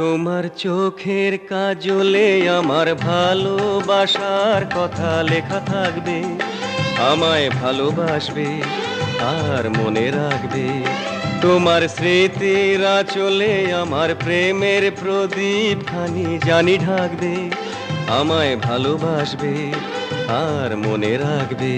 তোমার চোখের কাজলে আমার ভালোবাসার কথা লেখা থাকবে। আমায় ভালোবাসবে আর মনে রাখবে। তোমার স্মৃতির আঁচলে আমার প্রেমের প্রদীপ খানি জানি ঢাকবে। আমায় ভালোবাসবে আর মনে রাখবে।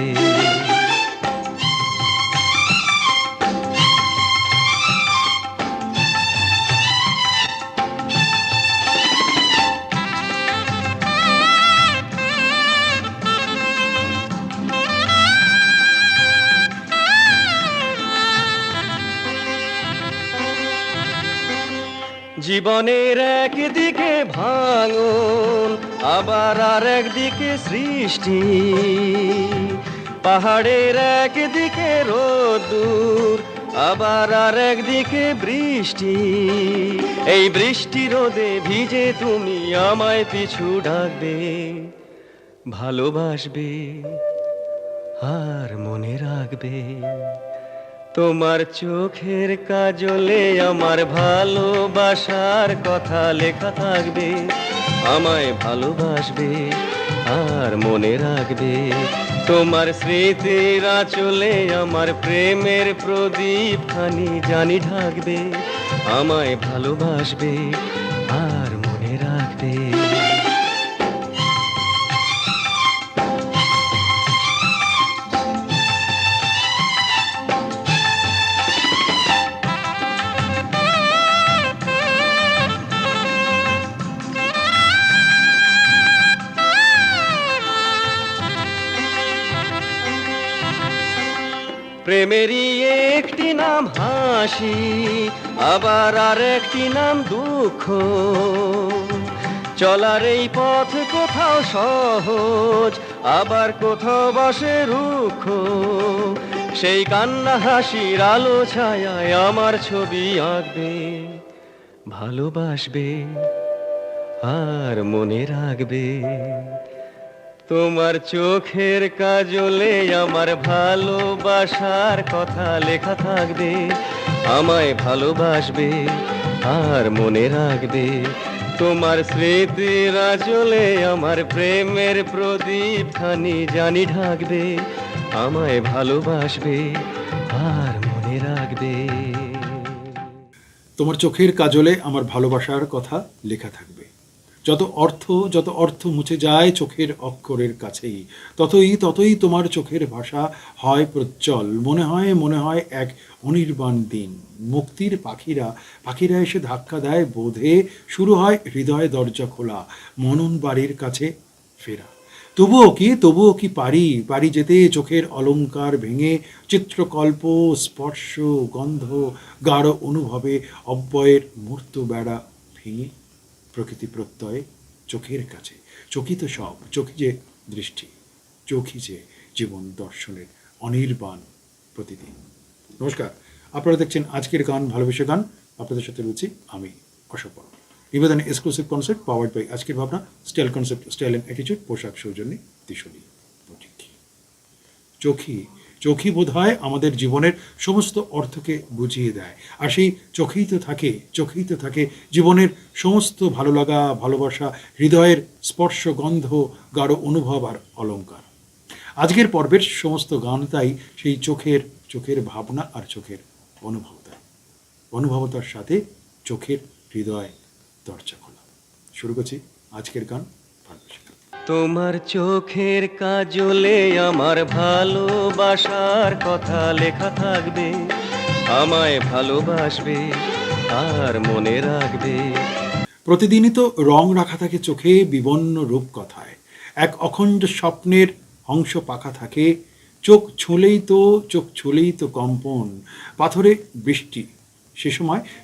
জীবনের একদিকে ভাঙন, আবার আর একদিকে সৃষ্টি। পাহাড়ের একদিকে রোদ্দুর, আবার আর একদিকে বৃষ্টি। এই বৃষ্টি রোদে ভিজে তুমি আমায় পিছু ডাকবে, ভালোবাসবে আর মনে রাখবে। তোমার চোখের কাজলে আমার ভালোবাসার কথা লেখা থাকবে। আমায় ভালোবাসবে আর মনে রাখবে। তোমার স্মৃতির আঁচলে আমার প্রেমের প্রদীপ খানি জানি ঢাকবে। আমায় ভালোবাসবে আর মনে রাখবে। প্রেমেরই একটি নাম হাসি, আবার আর একটি নাম দুঃখ। চলার এই পথ কোথাও সহজ, আবার কোথাও বসে রুক্ষ। সেই কান্না হাসির আলো ছায়ায় আমার ছবি আঁকবে, ভালোবাসবে আর মনে রাখবে। তোমার চোখের কাজলে আমার ভালোবাসার কথা লেখা থাকবে। আমায় ভালোবাসবে আর মনে রাখবে। তোমার স্মৃতির আঁচলে আমার প্রেমের প্রদীপ খানি জানি ঢাকবে। আমায় ভালোবাসবে আর মনে রাখবে। তোমার চোখের কাজলে আমার ভালোবাসার কথা লেখা থাকবে। যত অর্থ মুছে যায় চোখের অক্ষরের কাছেই, ততই তোমার চোখের ভাষা হয় প্রজ্জ্বল। মনে হয় এক অনির্বাণ দিন। মুক্তির পাখিরা এসে ধাক্কা দেয় বোধে, শুরু হয় হৃদয় দরজা খোলা, মনন বাড়ির কাছে ফেরা। তবুও কি পারি যেতে চোখের অলংকার ভেঙে, চিত্রকল্প, স্পর্শ, গন্ধ, গাঢ় অনুভবে অব্যয়ের মূর্ত বেড়া ভেঙে। প্রকৃতি প্রত্যয়ে চোখের কাছে, চোখই তো সব, চোখই যে দৃষ্টি, চোখই যে জীবন দর্শনের অনির্বাণ প্রতিদিন। নমস্কার, আপনারা দেখছেন আজকের গান, ভালোবেসে গান। আপনাদের সাথে রয়েছি আমি অশোক বর্মা। নিবেদন এক্সক্লুসিভ কনসেপ্ট পাওয়ার্ড বাই আজকের ভাবনা, style concept, style and attitude, পোশাক সৌজন্যে তিশলি বুটিক। চোখই বোধ হয় আমাদের জীবনের সমস্ত অর্থকে বুঝিয়ে দেয়। আর সেই চোখেই তো থাকে জীবনের সমস্ত ভালো লাগা, ভালোবাসা, হৃদয়ের স্পর্শ, গন্ধ, গাঢ় অনুভব আর অলংকার। আজকের পর্বের সমস্ত গান তাই সেই চোখের ভাবনা আর চোখের অনুভবতার সাথে চোখের হৃদয় দরজা খোলা। শুরু করছি আজকের গান, ভালোবেসে গান। তোমার চোখের কাজলে আমার ভালোবাসার কথা লেখা থাকবে। আমায় ভালোবাসবে আর মনে রাখবে। প্রতিদিনই তো রং রাখা থাকে চোখে বিবর্ণ রূপকথায়। এক অখণ্ড স্বপ্নের অংশ পাখা থাকে। চোখ ছুলেই তো কম্পন, পাথরে বৃষ্টি।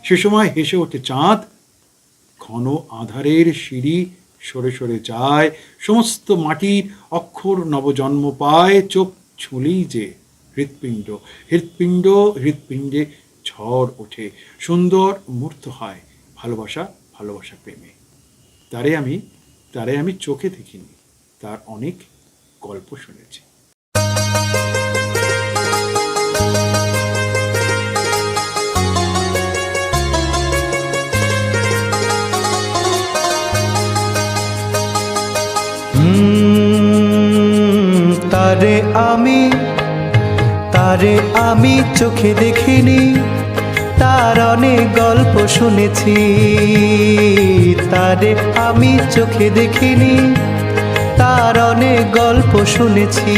সে সময় হেসে ওঠে চাঁদ। ঘন আধারের সিঁড়ি সরে যায়, সমস্ত মাটির অক্ষর নবজন্ম পায়। চোখ ছুলেই যে হৃৎপিণ্ডে ঝড় ওঠে, সুন্দর মূর্ত হয় ভালোবাসা প্রেমে। তারে আমি চোখে দেখিনি, তার অনেক গল্প শুনেছি। তারে আমি চোখে দেখিনি, তার অনেক গল্প শুনেছি। তারে আমি চোখে দেখিনি, তার অনেক গল্প শুনেছি।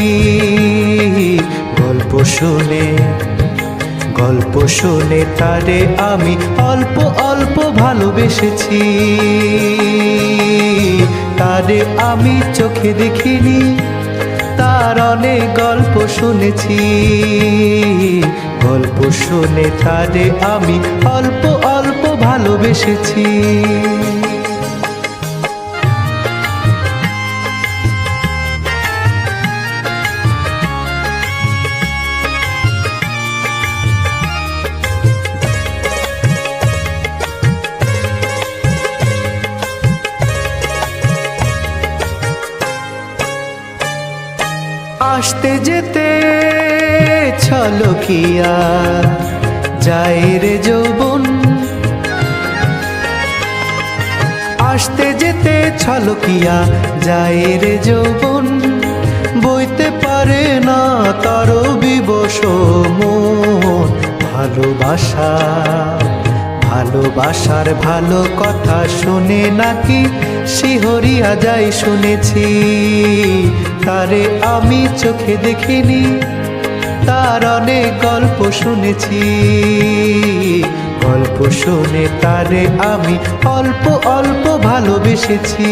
গল্প শুনে তারে আমি অল্প অল্প ভালোবেসেছি। তারে আমি চোখে দেখিনি, তার অনেক গল্প শুনেছি। গল্প শুনে তারে আমি অল্প অল্প ভালোবেসেছি। আসতে যেতে ছলকিয়া যায় রে যৌবন, আসতে যেতে ছলকিয়া যায় রে যৌবন। বইতে পারে না তার বিবশ মন। ভালোবাসার ভালো কথা শুনে নাকি শিহরিয়া যাই শুনেছি। তারে আমি চোখে দেখিনি, তার অনেক গল্প শুনেছি। গল্প শুনে তারে আমি অল্প অল্প ভালোবেসেছি।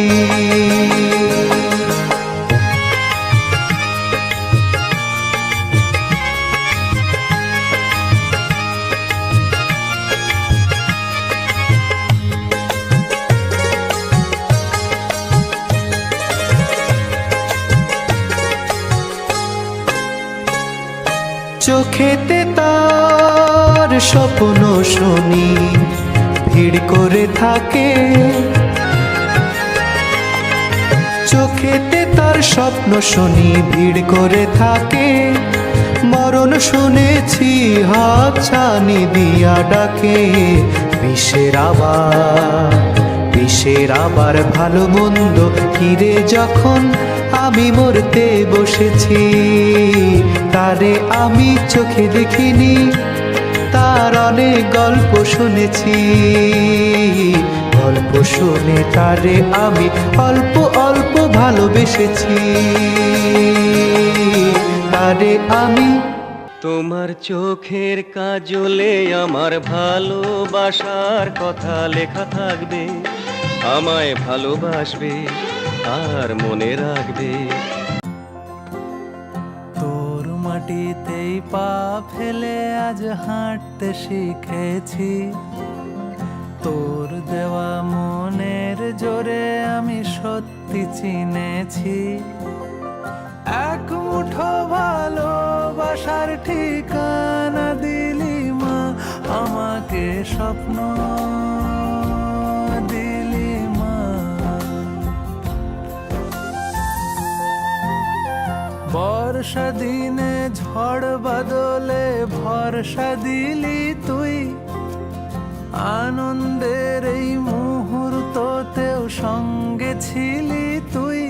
চোখেতে তার স্বপ্ন শুনি ভিড় করে থাকে। চোখেতে তার স্বপ্ন শুনি ভিড় করে থাকে। মরণ শুনেছি হাত ছানি দিয়া ডাকে। বিষের আবার ভালো মন্দ কিরে যখন আমি মরতে বসেছি। তারে আমি চোখে দেখিনি, তার অনেক গল্প শুনেছি। গল্প শুনে তারে আমি অল্প অল্প ভালোবেসেছি। তারে আমি তোমার চোখের কাজলে আমার ভালোবাসার কথা লেখা থাকবে। আমায় ভালোবাসবে আর মনে রাখবে। তোর মাটিতেই পা ফেলে আজ হাঁটতে শিখেছি। তোর দেওয়া মনের জোরে আমি সত্যি চিনেছি। এক মুঠো ভালোবাসার ঠিকানা দিলি মা, আমাকে স্বপ্ন দিলি মা। বর্ষা দিনে ঝড় বাদলে ভরসা দিলি তুই। আনন্দের এই মুহূর্ততেও সঙ্গে ছিলি তুই।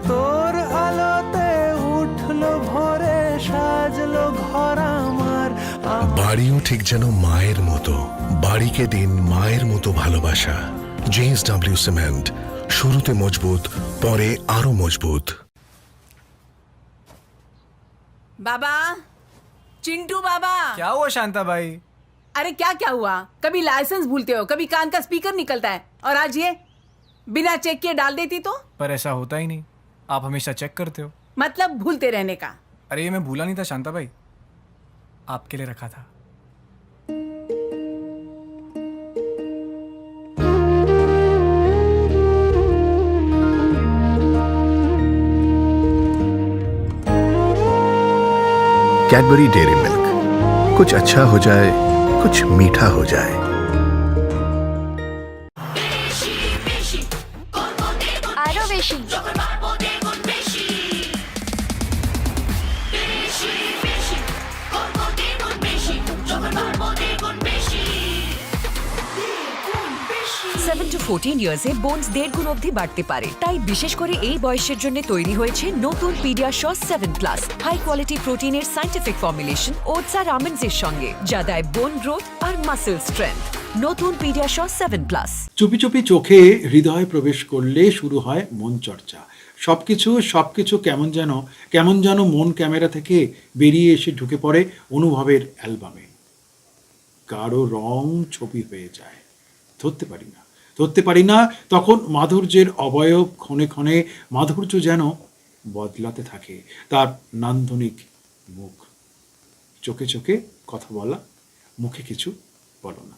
তোর আলোতে উঠলো ভোরে, সাজলো ঘর আমার। বাড়িও ঠিক যেন মায়ের মতো, বাড়িকে দিন মায়ের মতো ভালোবাসা। JSW সিমেন্ট, শুরুতে মজবুত, পরে আরো মজবুত। बाबा, चिंटू बाबा। क्या हुआ शांता भाई? अरे क्या क्या हुआ? कभी लाइसेंस भूलते हो, कभी कान का स्पीकर निकलता है, और आज ये बिना चेक किए डाल देती तो? पर ऐसा होता ही नहीं, आप हमेशा चेक करते हो। मतलब भूलते रहने का। अरे ये मैं भूला नहीं था शांता भाई, आपके लिए रखा था। कैडबरी डेयरी मिल्क, कुछ अच्छा हो जाए, कुछ मीठा हो जाए। আরো বেশি। 7 to 14 ইয়ার্সে বোনস 1.5 গুণ অবধি বাড়তে পারে, তাই বিশেষ করে এই বয়সের জন্য তৈরি হয়েছে নতুন পিডিয়াশিওর 7+, হাই কোয়ালিটি প্রোটিনের সায়েন্টিফিক ফর্মুলেশন ওটস আর আমন্ডস এর সঙ্গে, যা দেয় বোন গ্রোথ আর মাসেল স্ট্রেংথ। নতুন পিডিয়াশিওর 7+। চুপি চুপি চোখে হৃদয় প্রবেশ করলে শুরু হয় মন চর্চা। সবকিছু কেমন যেন মন ক্যামেরা থেকে বেরিয়ে এসে ঢুকে পড়ে অনুভবের অ্যালবামে। গাঢ় রং ছবি হয়ে যায়, ধরতে পারি না। তখন মাধুর্যের অবয়ব ক্ষণে ক্ষণে মাধুর্য যেন বদলাতে থাকে। তার নান্দনিক মুখ, চোখে চোখে কথা বলা, মুখে কিছু বলো না।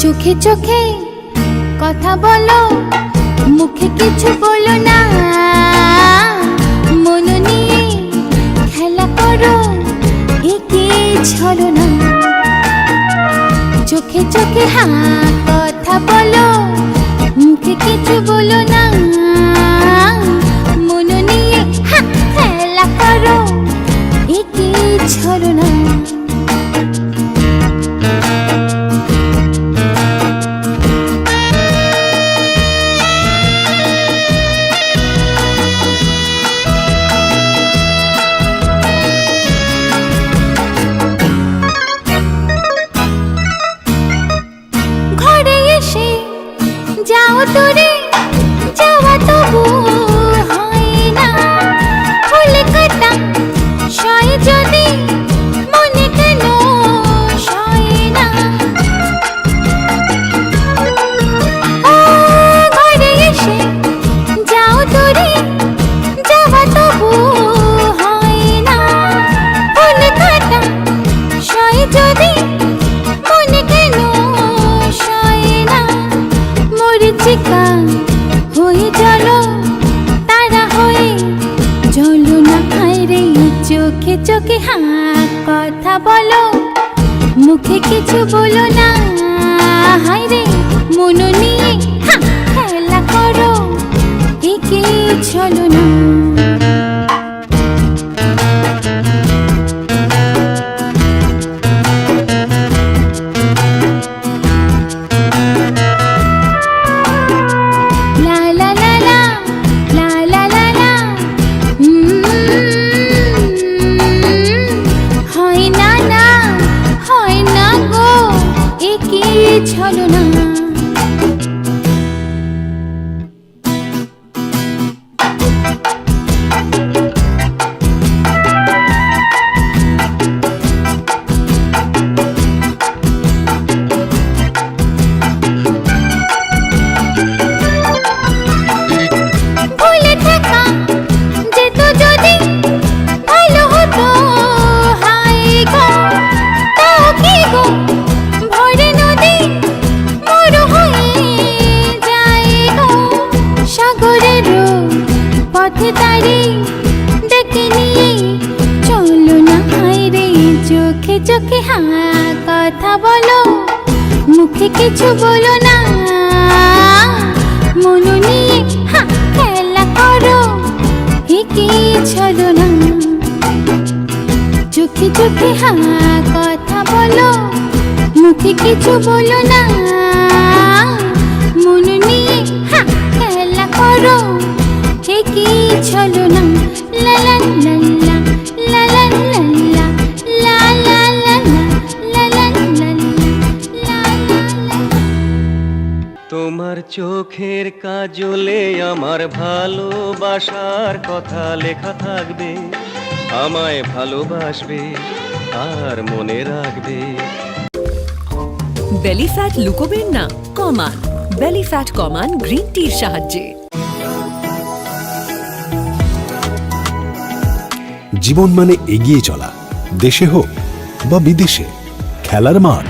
চোখে চোখে কথা বলো, মুখে কিছু বলো না, মন নিয়ে খেলা করো, একে ছলো না। চোখে চোখে কথা বলো, মুখে কিছু বলো না, মন নিয়ে খেলা করো, একে ছলো না। যাও তোরে যাওয়া তবু হয় না, ফুল কাটা সয় যদি মনে কেন সয় না। ঘরে এসে যাও তোরে যাওয়া তবু হয় না, ফুল কাটা সয় যদি মনে কেন সয় না। মরিচিকা হয়ে চলো, তারা হয়ে চলো না। রে চোখে চোখে কথা বলো, মুখে কিছু বলো না। রে মন নিয়ে খেলা করো, একে চলো না। ছলো না। ভুলে থাকা যেত যদি ভালো হতো, হায় গো তাও কি গো ভরে নদী মরু হয়ে যায় গো। সাগরের পথে তারি ডেকে নিয়ে চলো না। রে চোখে চোখে কথা বলো, মুখে কিছু বলো না, মন নিয়ে খেলা করো, একে ছলো না। চোখে চোখে কথা বলো, মুখে কিছু বলো না, মন নিয়ে খেলা করো, একে ছলো না। লা লা লা লা লা লা লা লা লা লা লা লা লা লা। তোমার চোখের কাজলে আমার ভালোবাসার কথা লেখা থাকবে, আমায় ভালোবাসবে আর মনে রাখবে। বেলি ফ্যাট লুকোবেন না, কমান। বেলি ফ্যাট কমান গ্রিন টির সাহায্যে। জীবন মানে এগিয়ে চলা, দেশে হোক বা বিদেশে, খেলার মাঠ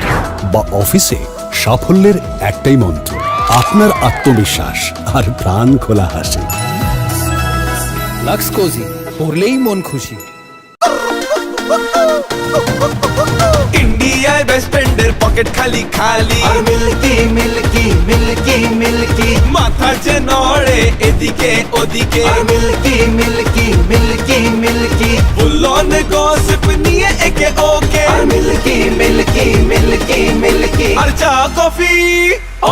বা অফিসে, সাফল্যের একটাই মন্ত্র, আপনার আত্মবিশ্বাস আর প্রাণ খোলা হাসি। লাক্স কোজি, পরলেই মন খুশি। ইন্ডিয়া আয় বেস্ট ফ্রেন্ডের পকেট খালি খালি আর মিল্কি মিল্কি মিল্কি মিল্কি মাথা যে নড়ে এদিকে ওদিকে আর মিল্কি মিল্কি মিল্কি মিল্কি ফুলন গসিপ নিয়ে একে ওকে আর মিল্কি মিল্কি মিল্কি মিল্কি আর চা coffee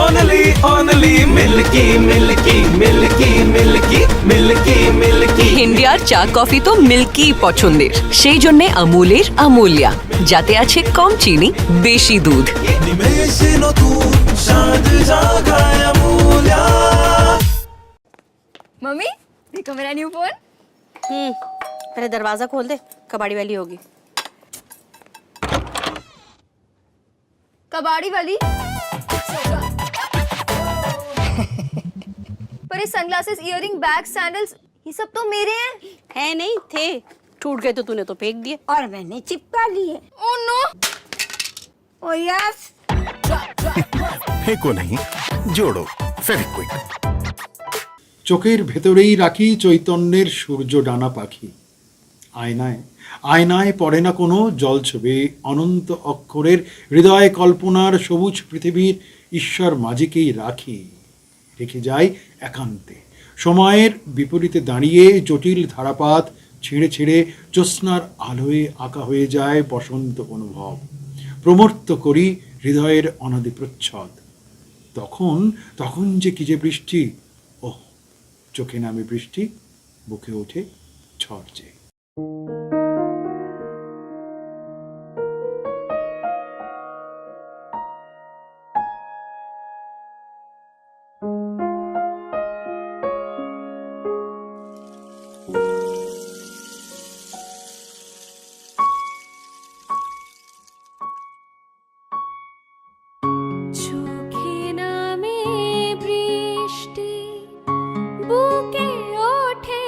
only only milky milky milky milky milky milky ইন্ডিয়ার চা কফি তো মিল্কি পছন্দের, সেই জন্য আমুলের আমুলিয়া, যাতে আছে কম চিনি বেশি দুধ। নিমেষে নতুন স্বাদ জাগায় আমুলিয়া। मम्मी देखो मेरा न्यू फोन। पहले दरवाजा खोल दे, कबाड़ी वाली होगी। कबाड़ी वाली पर ये सनग्लासेस, इयररिंग, बैग, सैंडल्स ये सब तो मेरे हैं। है नहीं थे, टूट गए तो तूने तो फेंक दिए और मैंने चिपका लिए। Oh no, oh yes. फेंको नहीं, जोड़ो फेविक्विक। চোখের ভেতরেই রাখি চৈতন্যের সূর্য ডানা পাখি। আয়নায় আয়নায় পড়ে না কোনো জলছবি, অনন্ত অক্ষরের হৃদয় কল্পনার সবুজ পৃথিবীর ঈশ্বর মাঝিকেই রাখি, রেখে যাই একান্তে। সময়ের বিপরীতে দাঁড়িয়ে জটিল ধারাপাত ছিঁড়ে ছিঁড়ে জ্যোৎস্নার আলোয় আঁকা হয়ে যায় বসন্ত অনুভব। প্রমর্ত করি হৃদয়ের অনাদি প্রচ্ছদ। তখন তখন যে কি যে বৃষ্টি, ওহ চোখে নামে বৃষ্টি, বুকে ওঠে ঝড় যে। চোখে নামে বৃষ্টি, বুকে ওঠে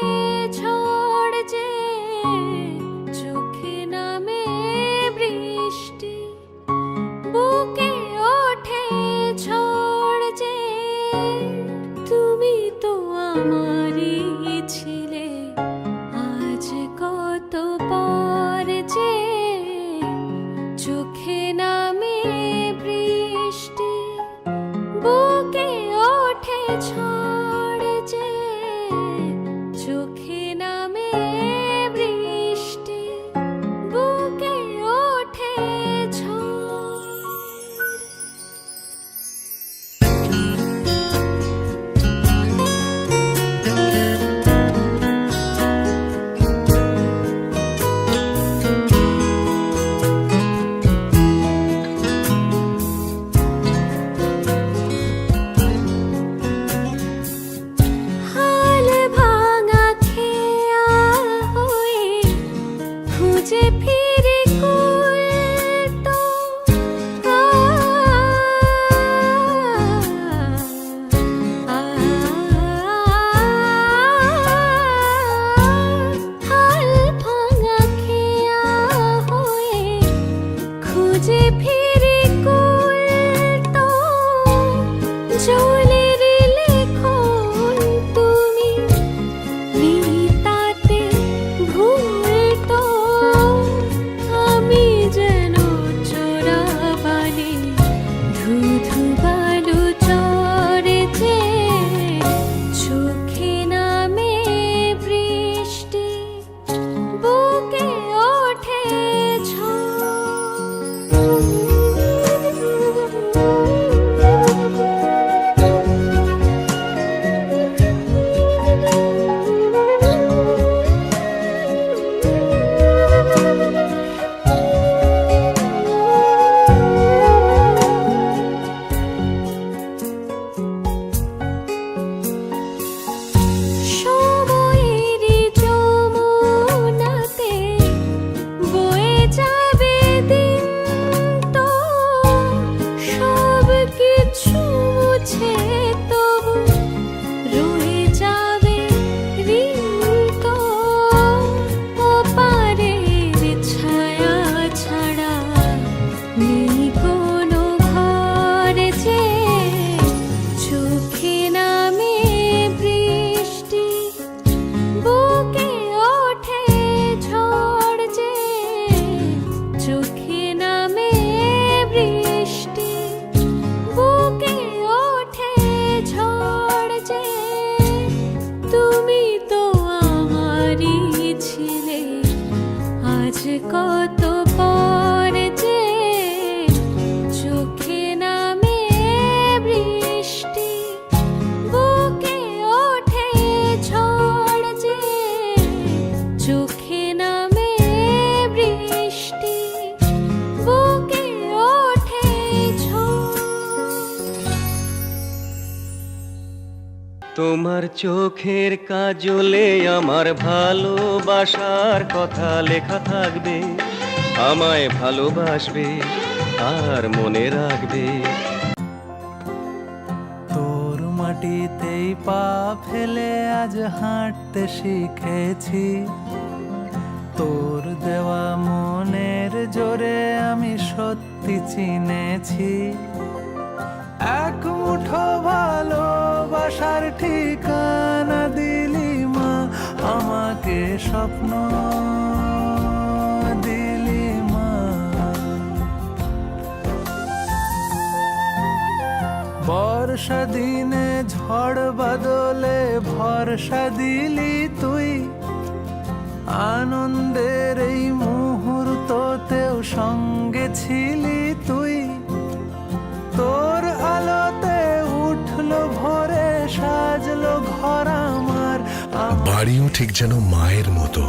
ঝড় যে। চোখে নামে বৃষ্টি, বুকে ওঠে ঝড় যে। তুমি তো আমারই ছিলে, আজ কত পর যে। চোখে নামে বৃষ্টি, বুকে ওঠে ঝড় যে। চোখে নামে বৃষ্টি, বুকে ওঠে ঝড়। তোমার চোখের কাজলে আমার ভালোবাসার কথা লেখা থাকবে, আমায় ভালোবাসবে আর মনে রাখবে। তোর মাটিতেই পা ফেলে আজ হাঁটতে শিখেছি, তোর দেওয়া মনের জোরে আমি সত্যি চিনেছি। এক মুঠো ভালোবাসার ঠিকানা দিলি মা, আমাকে স্বপ্ন দিলি মা। বর্ষা দিনে ঝড় বাদলে ভরসা দিলি তুই, আনন্দের এই মুহূর্ততেও সঙ্গে ছিলি তুই। তোর আলোতে উঠলো ভোরে, সাজলো ঘর আমার। বাড়িও ঠিক যেন মায়ের মতো,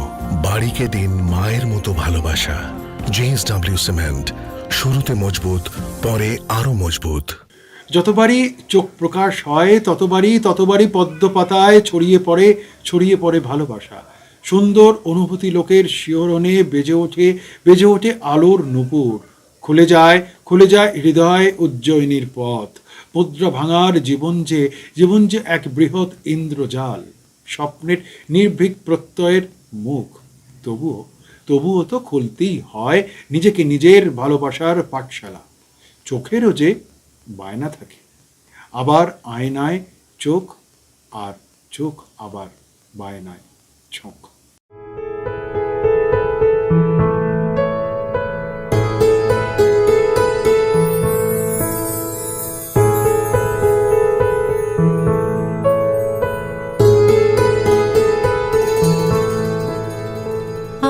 বাড়িকে দিন মায়ের মতো ভালোবাসা। JSW সিমেন্ট, শুরুতে মজবুত, পরে আরো মজবুত। যতবারই চোখ প্রকাশ হয় ততবারই পদ্ম পাতায় ছড়িয়ে পড়ে ভালোবাসা। সুন্দর অনুভূতি লোকের শিহরণে বেজে ওঠে আলোর নূপুর। খুলে যায় হৃদয় উজ্জয়িনীর পথ। মুদ্রা ভাঙার জীবন যে এক বৃহৎ ইন্দ্রজাল, স্বপ্নের নির্ভীক প্রত্যয়ের মুখ। তবুও তো খুলতেই হয় নিজেকে নিজের ভালোবাসার পাঠশালা। চোখেরও যে বায়না থাকে, আবার আয়নায় চোখ, আর চোখ আবার বায়নায় চোখ।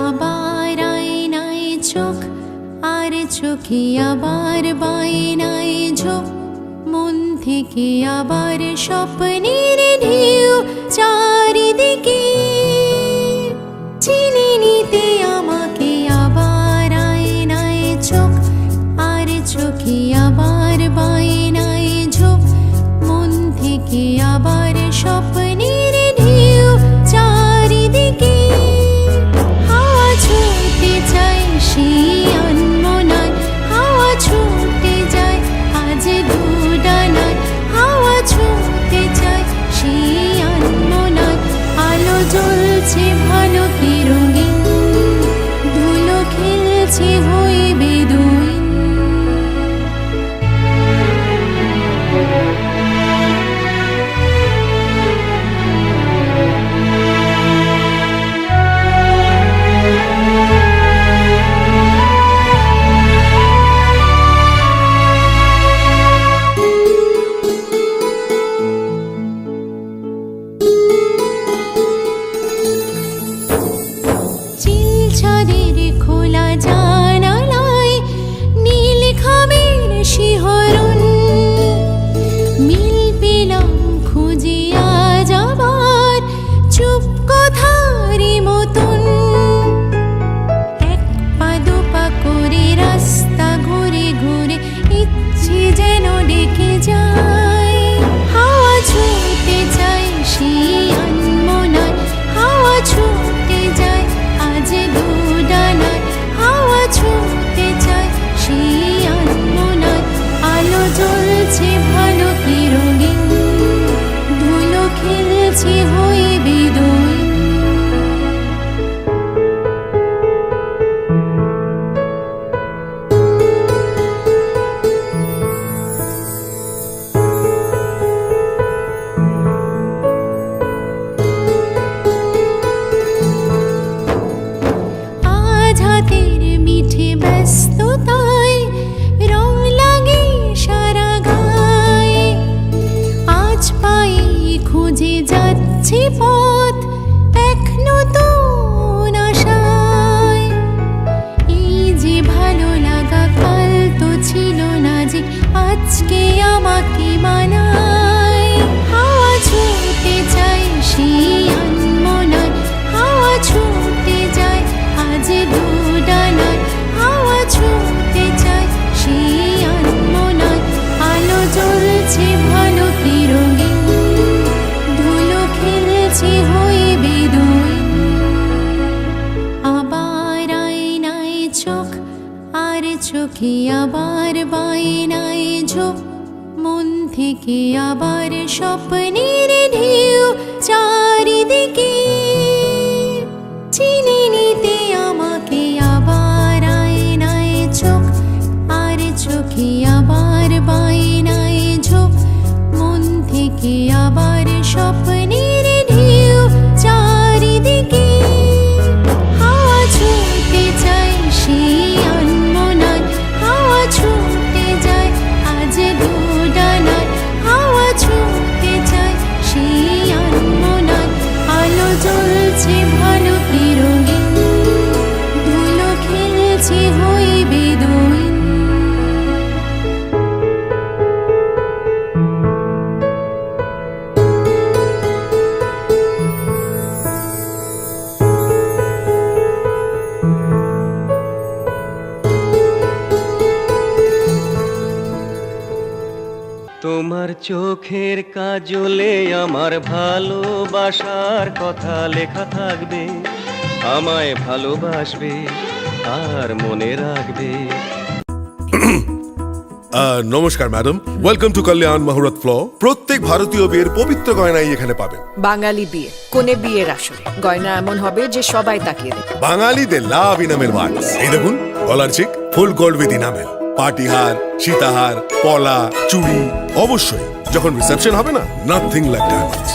আবার আয়নায় চোখ, আর চোখে আবার বায়নায় ঝোঁক। মন থেকে আবার স্বপ্নের ঢেউ চারিদিকে চিনে নিতে আমাকে। আবার আয়নায় চোখ, আর চোখে আবার বায়নায় ঝোঁক। মন থেকে আবার স্বপ্নের ঢেউ চারিদিকে। হাওয়া ছুটে যায় সেই আনমনায়, হাওয়া ছুটে যায় আজ দুডানায়। হাওয়া ছুটে যায় সেই আনমনায়, আলো জ্বলছে ভালো কি রঙিন, ধুলো খেলছে হয়ে বেদুইন। চিলছাদের খোলা জানালায় নীল খামের শিহরণ। মিল পেলাম খুঁজে আজ আবার চুপ কথারই মতন। এক পা দুপা করে রাস্তা ঘুরে ঘুরে ইচ্ছে যেন ডেকে যায়। হাওয়া ছুটে যায় সেই আনমনায়, হাওয়া ছুটে যায় আজ দুডানায়। হাওয়া ছুটে যায় সেই আনমনায়, আলো জ্বলছে ভালো কি রঙিন, ধুলো খেলছে হয়ে বেদুইন। আজ হাতের মিঠে ব্যস্ততায় রং লাগে সারা গায়ে। আজ পায়ে খুঁজে যাচ্ছি পথ এক নতুন আশায়। এই যে ভালো লাগা কাল তো ছিল না যে, আজকে আমাকে মানায়। হাওয়া ছুটে যায় সেই আনমনায়, হাওয়া ছুটে যায় আজ দুডানায়। হাওয়া ছুটে যায় সেই আনমনায়, আলো জ্বলছে ভালো কি রঙিন, খেলছে হইবে দুইন আবার আয়নায় চোখ আর চোখে আবার বায়নায় ঝোঁক মন থেকে আবার স্বপ্নের ঢেউ চারিদিকে চিনে নিতে আমাকে আবার আয়নায় চোখ আর চোখে আবার বায়নায় ঝোঁক মন থেকে আবার স্বপ্নের ঢেউ চারিদিকে হাওয়া ছুটে যায় সেই আনমনায় হাওয়া ছুটে যায় আজ দুডানায় হাওয়া ছুটে যায় সেই আনমনায় আলো জ্বলছে ভালো কি রঙিন ধুলো খেলছে হইবে দুইন তোমার চোখের কাজলে আমার ভালোবাসার কথা লেখা থাকবে আমায় ভালোবাসবে আর মনে রাখবে। নমস্কার ম্যাডাম, ওয়েলকাম টু কল্যাণ মুহূর্ত ফ্লো। প্রত্যেক ভারতীয় বিয়ের পবিত্র গয়নাই এখানে পাবেন। বাঙালি বিয়ে কোনে বিয়ের আসরে গয়না এমন হবে যে সবাই তাকিয়ে দেবে। বাঙালিদের লাভ ইনামের মাঠ। এই দেখুন, গলার চিক ফুল গোল্ড উইথ ইনামেল, পাটিহার, সীতাহার, পলা, চুড়ি। অবশ্যই যখন রিসেপশন হবে না, নাথিং লাইক ডায়মন্ডস।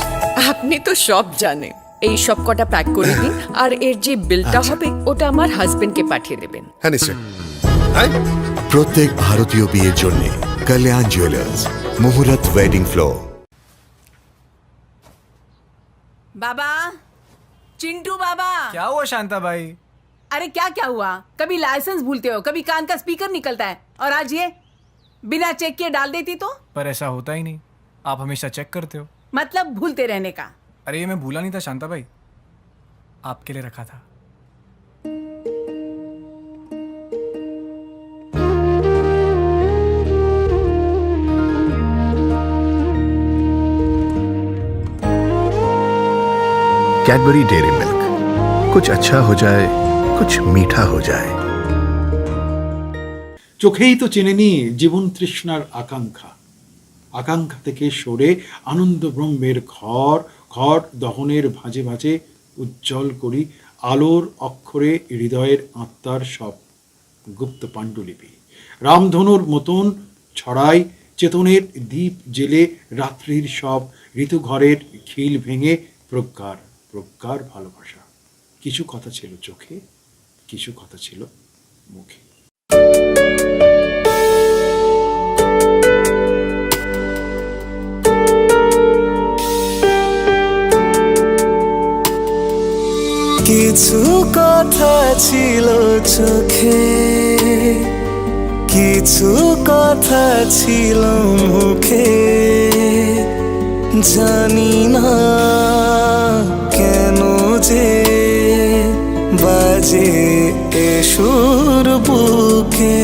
আপনি তো সব জানেন। এই সব কটা প্যাক করে দিন আর এর যে বিলটা হবে ওটা আমার হাজবেন্ডকে পাঠিয়ে দেবেন। হ্যাঁ নিশ্চয়। হ্যাঁ, প্রত্যেক ভারতীয় বিয়ের জন্য কল্যাণ জুয়েলার্স মুহূর্ত ওয়েডিং ফ্লো। बाबा चिंटू बाबा क्या हुआ शांता भाई? अरे क्या क्या हुआ? कभी लाइसेंस भूलते हो, कभी कान का स्पीकर निकलता है और आज ये बिना चेक किए डाल देती तो? पर ऐसा होता ही नहीं, आप हमेशा चेक करते हो। मतलब भूलते रहने का। अरे ये मैं भूला नहीं था शांता भाई, आपके लिए रखा था। कैडबरी डेयरी मिल्क, कुछ अच्छा हो जाए, कुछ मीठा हो जाए। চোখেই তো চেনে নি জীবন তৃষ্ণার আকাঙ্ক্ষা, আকাঙ্ক্ষা থেকে সরে আনন্দ ব্রহ্মের ঘর ঘর দহনের ভাঁজে ভাঁজে উজ্জ্বল করি আলোর অক্ষরে হৃদয়ের আত্মার সব গুপ্ত পাণ্ডুলিপি। রামধনুর মতন ছড়াই চেতনের দ্বীপ জেলে রাত্রির সব ঋতুঘরের খিল ভেঙে প্রজ্ঞার প্রজ্ঞার ভালোবাসা। কিছু কথা ছিল চোখে, কিছু কথা ছিল মুখে। কিছু কথা ছিল চোখে, কিছু কথা ছিল মুখে, জানি না কেন যে বাজে এ সুর বুকে।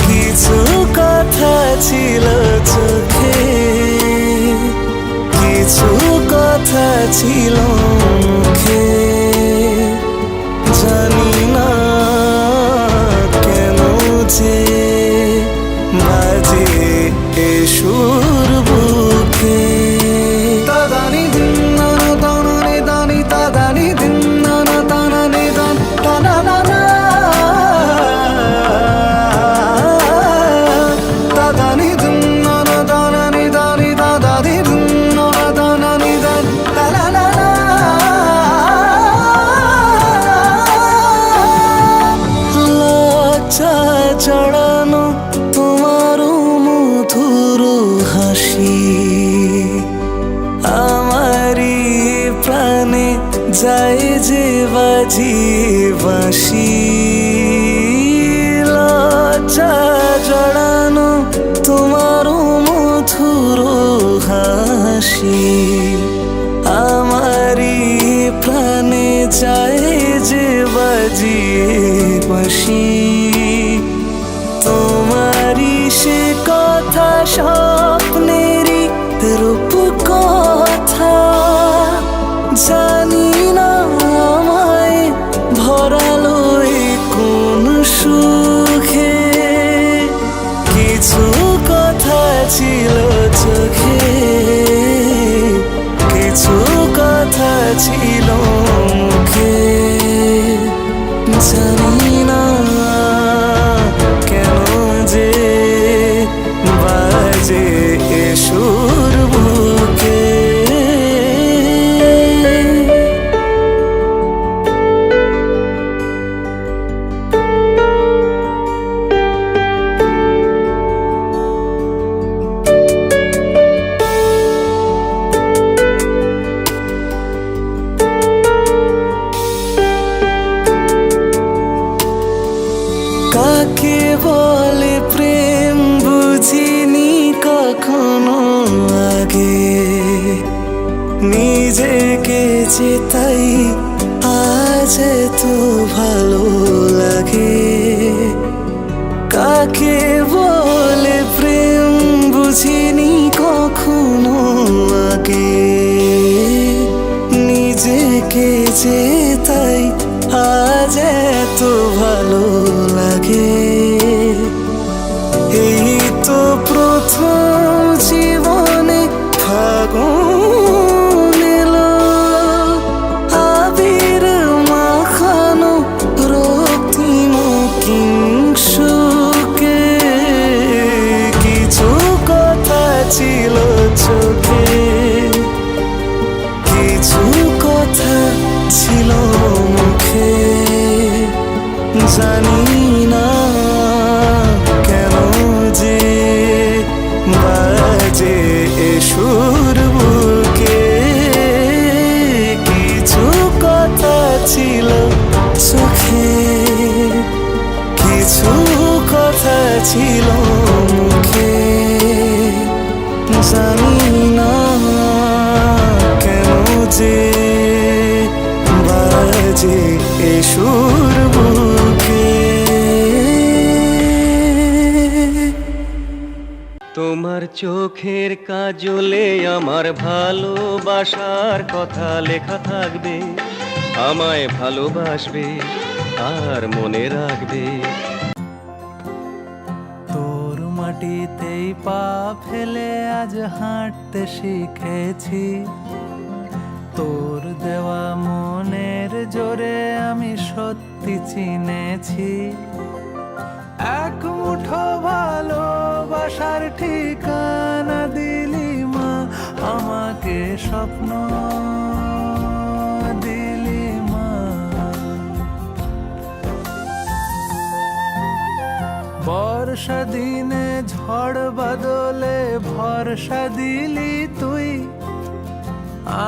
কিছু কথা ছিল চোখে, কিছু কথা ছিল মুখে, জানি না কেন যে বাজে এ সুর বুকে। তাদানি দিন না দানি দানি তাদানি দিন না দানি দান দানা দানা তাদানি দিন না দানি দানি দাদাদি দিন না দানি দান দানা দানা। লজ্জা জড়ানো তোমার মধুর হাসি, আমারি প্রাণে যায় যে বাজি বাঁশি। লজ্জা জড়ানো তোমার মধুর হাসি, আমারি প্রাণে যায় যে বাজি বাঁশি। তোমারি সে কথা স্বপ্নেরই রূপ কথা নিজেকে যে তাই আজ তো ভালো লাগে। কাকে বলে প্রেম বুঝিনি কখনো আগে, নিজেকে যে তাই আজ এত ভালো লাগে। এই তো প্রথম জীবনে ফাগুন এলো, আবির মাখানো রক্তিম কিংশুকে। কিছু কথা ছিল চোখে, কিছু কথা ছিল মুখে, জানি না কেন যে বাজে এ সুর বুকে। কিছু কথা ছিল চোখে, কিছু কথা ছিল মুখে, জানি না কেন যে বাজে এ সুর বুকে। তোমার চোখের কাজলে আমার ভালোবাসার কথা লেখা থাকবে, আমায় ভালোবাসবে আর মনে রাখবে। তোর মাটিতেই পা ফেলে আজ হাঁটতে শিখেছি, তোর দেওয়া মনের জোরে আমি সত্যি চিনেছি। এক মুঠো ভালোবাসার ঠিকানা দিলি মা, আমাকে স্বপ্ন দিলি মা। বর্ষা দিনে ঝড় বাদলে ভরসা দিলি তুই,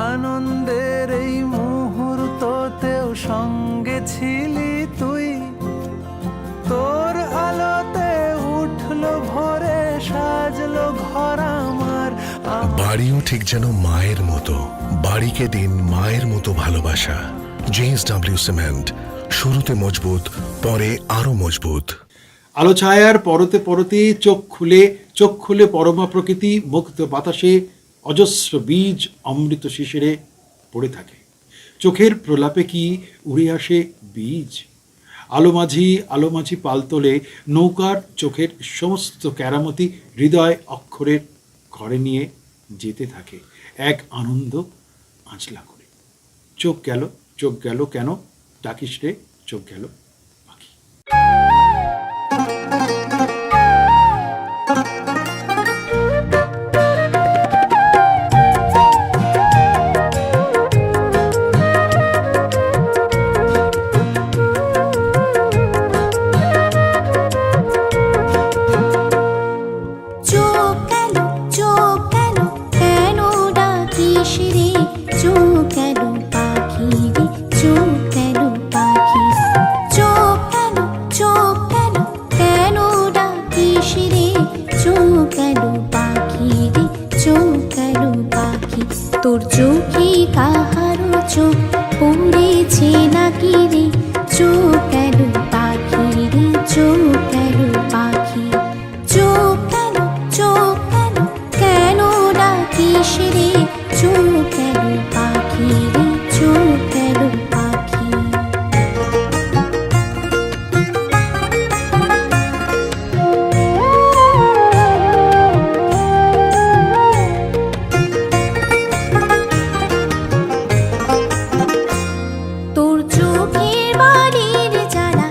আনন্দের এই মুহূর্ততেও সঙ্গে ছিলি তুই। তোর আলোতে উঠলো ভোরে, সাজলো ঘর আমার। বাড়িও ঠিক যেন মায়ের মতো, বাড়িকে দিন মায়ের মতো ভালোবাসা। JSW সিমেন্ট, শুরুতে মজবুত, পরে আরো মজবুত। আলো ছায়ার পরতে পরতে চোখ খুলে পরমা প্রকৃতি মুক্ত বাতাসে অজস্র বীজ অমৃত শিশিরে পড়ে থাকে। চোখের প্রলাপে কি উড়ে আসে বীজ? আলো মাঝি পাল তোলে নৌকার চোখের সমস্ত কেরামতি হৃদয় অক্ষরের ঘরে নিয়ে যেতে থাকে এক আনন্দ আঁচলা করে। চোখ গেল কেন ডাকিস রে, চোখ গেল পাখি। তোর চোখে কাহারো চোখ পড়েছে নাকি রে, চোখ গেল পাখি রে, চোখ গেল পাখি। চোখ গেল কেন ডাকিস রে, চোখ গেল পাখি রে, চোখ গেল পাখি। তোর চোখের বালির জ্বালা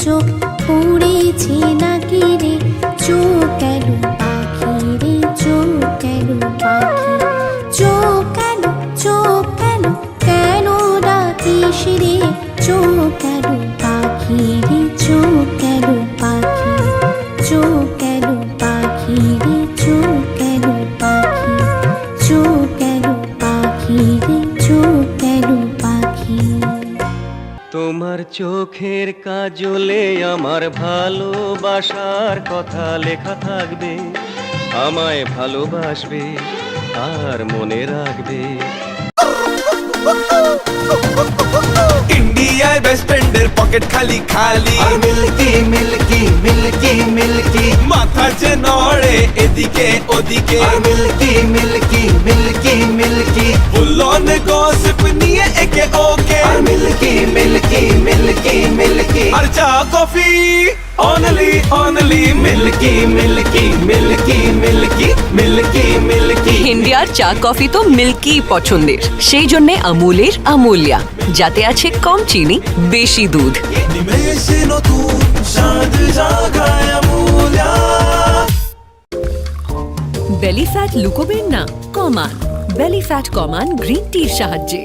চোখ উড়েছে নাকি রে, চোখ কেন পাখি রে, চোখ কেন পাখি, চোখ কেন, চোখ কেন, কেন ডাকিস রে, চোখ কেন পাখি রে, চোখ কেন পাখি, চোখ কেন পাখি রে, চোখ কেন পাখি, চোখ কেন পাখি রে, চোখ কেন পাখি। তোমার চোখের কাজলে আমার ভালোবাসার কথা লেখা থাকবে, আমায় ভালোবাসবে আর মনে রাখবে। ইন্ডিয়ায় বেস্ট ফ্রেন্ডের পকেট খালি খালি, আর মিল্কি মিল্কি মিল্কি মিল্কি মাথা যে নড়ে এদিকে ওদিকে, আর মিল্কি মিল্কি মিল্কি মিল্কি ফুলন গসিপ নিয়ে একে ওকে, আর মিল্কি মিল্কি মিল্কি মিল্কি আর চা coffee only only milky milky milky milky milky milky. ইন্ডিয়ার চা কফি তো মিল্কি পছন্দের, সেই জন্যে আমুলের আমুলিয়া, যাতে আছে কম চিনি বেশি দুধ। নিমেষে নতুন স্বাদ জাগায় আমুলিয়া। বেলি ফ্যাট লুকোবেন না, কমান বেলি ফ্যাট কমান গ্রিন টির সাহায্যে।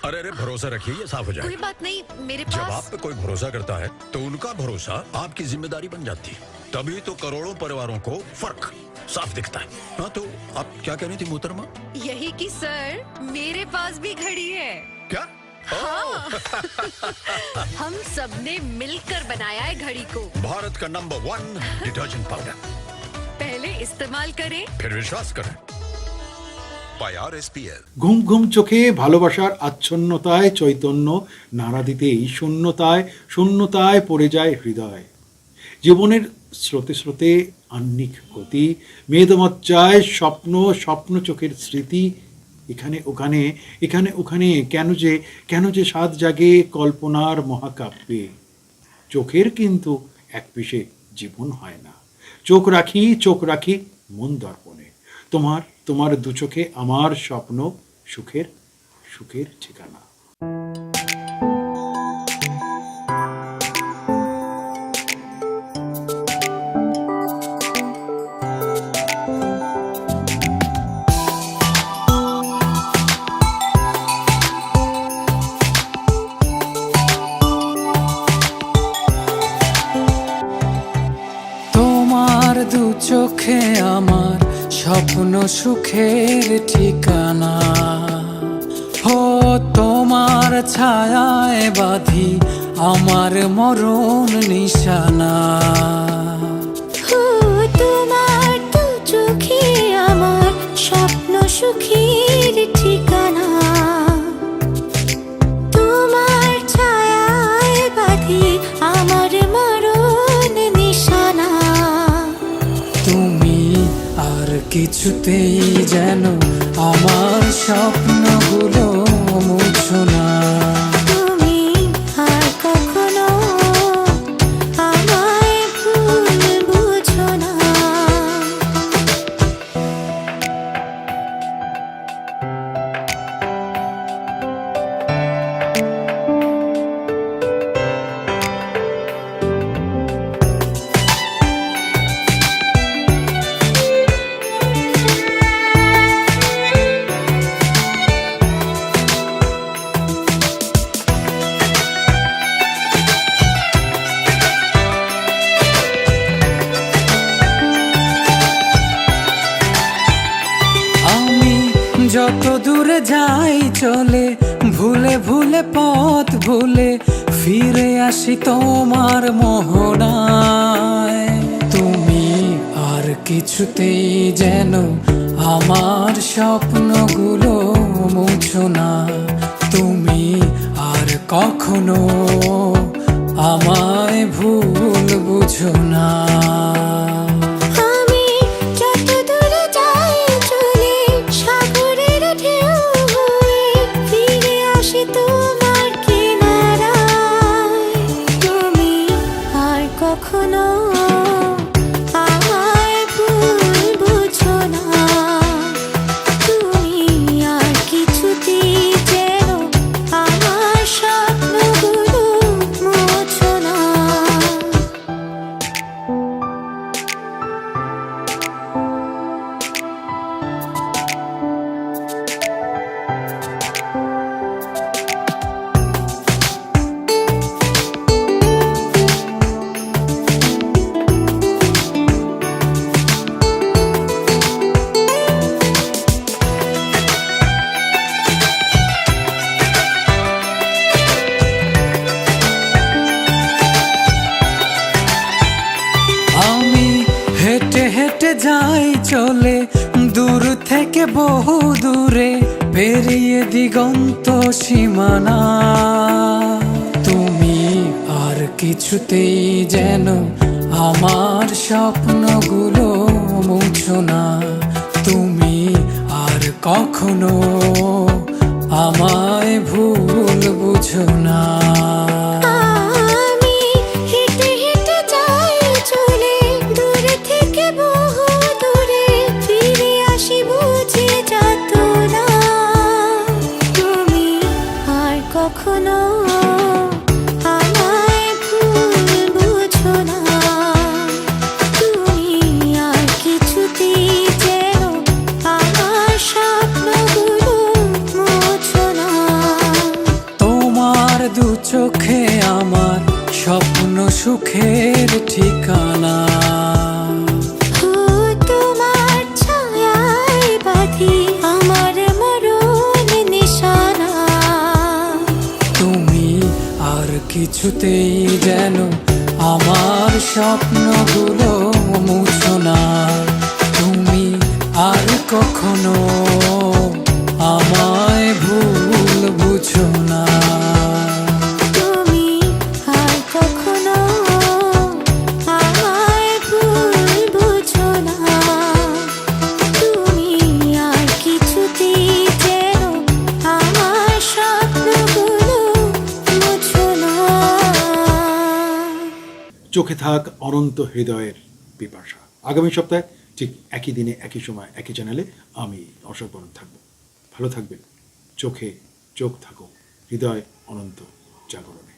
अरे अरे भरोसा रखिए, ये साफ हो जाएगा। कोई बात नहीं, मेरे जब पास आप पे कोई भरोसा करता है तो उनका भरोसा आपकी जिम्मेदारी बन जाती है, तभी तो करोड़ों परिवारों को फर्क साफ दिखता है। हाँ तो आप क्या कह रही थी मोहतरमा? यही कि सर मेरे पास भी घड़ी है। क्या? हाँ। हम सबने मिलकर बनाया है घड़ी को। भारत का नंबर 1 डिटर्जेंट पाउडर। पहले इस्तेमाल करें, फिर विश्वास करें। Bye RSPL। ঘুম ঘুম চোখে ভালোবাসার আচ্ছন্নতায় চৈতন্য নাড়া দিতেই শূন্যতায় শূন্যতায় পড়ে যায় হৃদয়। জীবনের স্রোতে স্রোতে আহ্নিক গতি, মেদমজ্জায় স্বপ্ন, স্বপ্ন চোখের স্মৃতি, এখানে ওখানে এখানে ওখানে কেন যে স্বাদ জাগে কল্পনার মহাকাব্যে। চোখের কিন্তু এক পিসে জীবন হয় না, চোখ রাখি মন দর্পণে। তোমার দু চোখে আমার স্বপ্ন, সুখের সুখের ঠিকানা। তোমার দু চোখে আমার স্বপ্ন সুখের ঠিকানা, ও তোমার ছায়ায় বাঁধি আমার মরণ নিশানা। ও তোমার দু চোখে আমার স্বপ্ন সুখের ঠিকানা, তোমার ছায়ায় বাঁধি আমার মরণ নিশানা। তুমি আর কিছুতেই যেন আমার স্বপ্নগুলো মুছো না। তুমি আর কখনো আমায় ভুল বুঝো না। আমি যত দূরে যাই চলে, ভুলে ভুলে পথ ভুলে ফিরে আসি তোমার মোহনায়। তুমি আর কিছুতেই যেন আমার স্বপ্নগুলো মুছো না। তুমি আর কখনো আমায় ভুল বুঝো না। আমি যত দূরে যাই চলে, সাগরের ঢেউ হয়ে ফিরে আসি তোমার কিনারায়। তুমি আর কখনো আমায় ভুল বুঝো না। তুমি আর কিছুতেই যেন আমার স্বপ্নগুলো যাই চলে দূর থেকে বহু দূরে পেরিয়ে দিগন্ত সীমানা তুমি আর কিছুতেই যেন আমার স্বপ্নগুলো মুছো না তুমি আর কখনো আমায় ভুল বুঝো না আমি হেঁটে হেঁটে যাই চলে দূর থেকে বহু দূরে ফিরে আসি বুঝে যত না তুমি আর কখনো আমায় ভুল বুঝো না তুমি আর কিছুতেই যেন আমার স্বপ্নগুলো মুছো না তোমার দু চোখে আমার স্বপ্ন সুখের ঠিকানা ও তোমার ছায়ায় বাঁধি আমার মরণ নিশানা তুমি আর কিছুতেই যেন আমার স্বপ্নগুলো মুছো না তুমি আর কখনো আমায় ভুল বুঝো না তুমি আর কখনো আমায় ভুল বুঝো না তুমি আর কিছুতেই যেন আমার স্বপ্নগুলো মুছো না চোখে থাক অনন্ত হৃদয়ের পিপাসা। আগামী সপ্তাহে ঠিক একই দিনে একই সময় একই চ্যানেলে আমি অশোক বরণ থাকবো। ভালো থাকবেন। চোখে চোখ থাকো, হৃদয় অনন্ত জাগরণে।